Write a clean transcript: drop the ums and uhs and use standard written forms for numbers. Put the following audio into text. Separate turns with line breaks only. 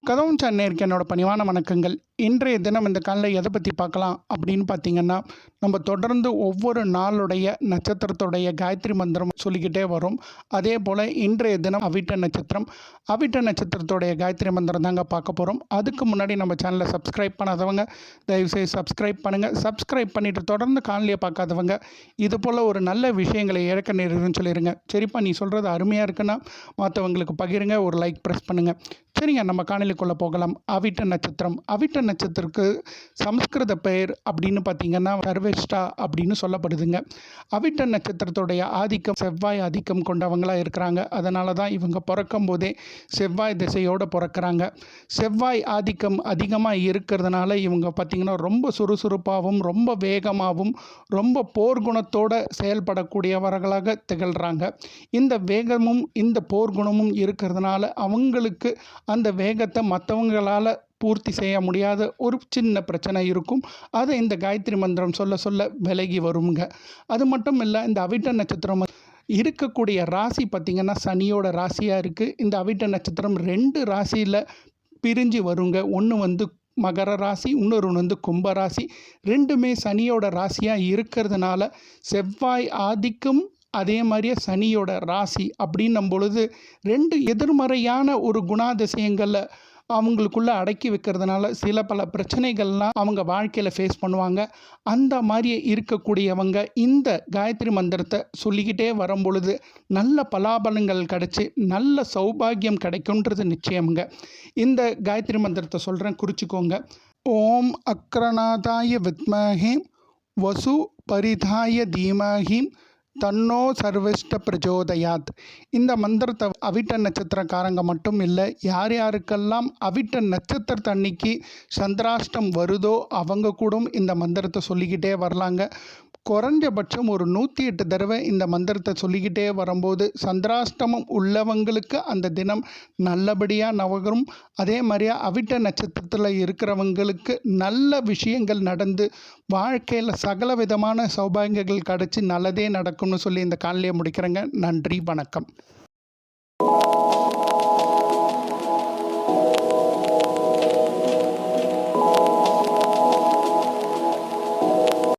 கதவும் சென்னைக்கு என்னோட பணிவான வணக்கங்கள். இன்றைய தினம் இந்த காலையில் எதை பற்றி பார்க்கலாம் அப்படின்னு பார்த்தீங்கன்னா, நம்ம தொடர்ந்து ஒவ்வொரு நாளுடைய நட்சத்திரத்துடைய காயத்ரி மந்திரம் சொல்லிக்கிட்டே வரும். அதே போல் இன்றைய தினம் அவிட்ட நட்சத்திரம். அவிட்ட நட்சத்திரத்துடைய காயத்ரி மந்திரம் தாங்க பார்க்க போகிறோம். அதுக்கு முன்னாடி நம்ம சேனலை சப்ஸ்கிரைப் பண்ணாதவங்க தயவுசெய்து சப்ஸ்கிரைப் பண்ணுங்கள். சப்ஸ்கிரைப் பண்ணிவிட்டு தொடர்ந்து காலையிலே பார்க்காதவங்க இது போல் ஒரு நல்ல விஷயங்களை இழக்க நேருன்னு சொல்லிடுங்க. சரிப்பா, நீ சொல்கிறது அருமையாக இருக்குன்னா மற்றவங்களுக்கு பகிருங்க, ஒரு லைக் ப்ரெஸ் பண்ணுங்கள். சரிங்க, நம்ம காணொளிக்குள்ளே போகலாம். அவிட்ட நட்சத்திரம். அவிட்ட நட்சத்திரத்துக்கு சமஸ்கிருத பெயர் அப்படின்னு பார்த்தீங்கன்னா சர்வேஷ்டா அப்படின்னு சொல்லப்படுதுங்க. அவிட்ட நட்சத்திரத்துடைய ஆதிக்கம் செவ்வாய் ஆதிக்கம் கொண்டவங்களாக இருக்கிறாங்க. அதனால தான் இவங்க பிறக்கும் போதே செவ்வாய் திசையோடு பிறக்கிறாங்க. செவ்வாய் ஆதிக்கம் அதிகமாக இருக்கிறதுனால இவங்க பார்த்திங்கன்னா ரொம்ப சுறுசுறுப்பாகவும் ரொம்ப வேகமாகவும் ரொம்ப போர்க்குணத்தோடு செயல்படக்கூடியவர்களாக திகழ்கிறாங்க. இந்த வேகமும் இந்த போர்க்குணமும் இருக்கிறதுனால அவங்களுக்கு அந்த வேகத்தை மற்றவங்களால் பூர்த்தி செய்ய முடியாத ஒரு சின்ன பிரச்சனை இருக்கும். அதை இந்த காயத்ரி மந்திரம் சொல்ல சொல்ல விலகி வருங்க. அது மட்டும் இல்லை, இந்த அவிட்ட நட்சத்திரம் இருக்கக்கூடிய ராசி பார்த்திங்கன்னா சனியோட ராசியாக இருக்குது. இந்த அவிட்ட நட்சத்திரம் 2 ராசியில் பிரிஞ்சு வருங்க. ஒன்று மகர ராசி, இன்னொரு கும்ப ராசி. ரெண்டுமே சனியோட ராசியாக இருக்கிறதுனால செவ்வாய் ஆதிக்கம் அதே மாதிரியே சனியோட ராசி அப்படின்னும் பொழுது 2 எதிர்மறையான ஒரு குணாதிசயங்களை அவங்களுக்குள்ளே அடக்கி வைக்கிறதுனால சில பல பிரச்சனைகள்லாம் அவங்க வாழ்க்கையில் ஃபேஸ் பண்ணுவாங்க. அந்த மாதிரி இருக்கக்கூடியவங்க இந்த காயத்ரி மந்திரத்தை சொல்லிக்கிட்டே வரும் பொழுது நல்ல பலாபலங்கள் கிடச்சி நல்ல சௌபாகியம் கிடைக்குன்றது நிச்சயமுங்க. இந்த காயத்ரி மந்திரத்தை சொல்கிறேன், குறிச்சிக்கோங்க. ஓம் அக்ரநாதாய வித்மஹே வசு பரிதாய தீமஹி தன்னோ சர்வஷ்ட பிரஜோதயாத். இந்த மந்திரத்தை அவிட்ட நட்சத்திரக்காரங்க மட்டும் இல்லை, யார் யாருக்கெல்லாம் அவிட்ட நட்சத்திரத்து அன்னைக்கு சந்திராஷ்டம் வருதோ அவங்க கூட இந்த மந்திரத்தை சொல்லிக்கிட்டே வரலாங்க. குறைஞ்சபட்சம் ஒரு 108 தடவை இந்த மந்திரத்தை சொல்லிக்கிட்டே வரும்போது சந்திராஷ்டமம் உள்ளவங்களுக்கு அந்த தினம் நல்லபடியாக நவகரும். அதே மாதிரியா அவிட்ட நட்சத்திரத்தில் இருக்கிறவங்களுக்கு நல்ல விஷயங்கள் நடந்து வாழ்க்கையில் சகல விதமான சௌபாகியங்கள் கிடச்சி நல்லதே நடக்கும்னு சொல்லி இந்த காலையிலே முடிக்கிறேங்க. நன்றி, வணக்கம்.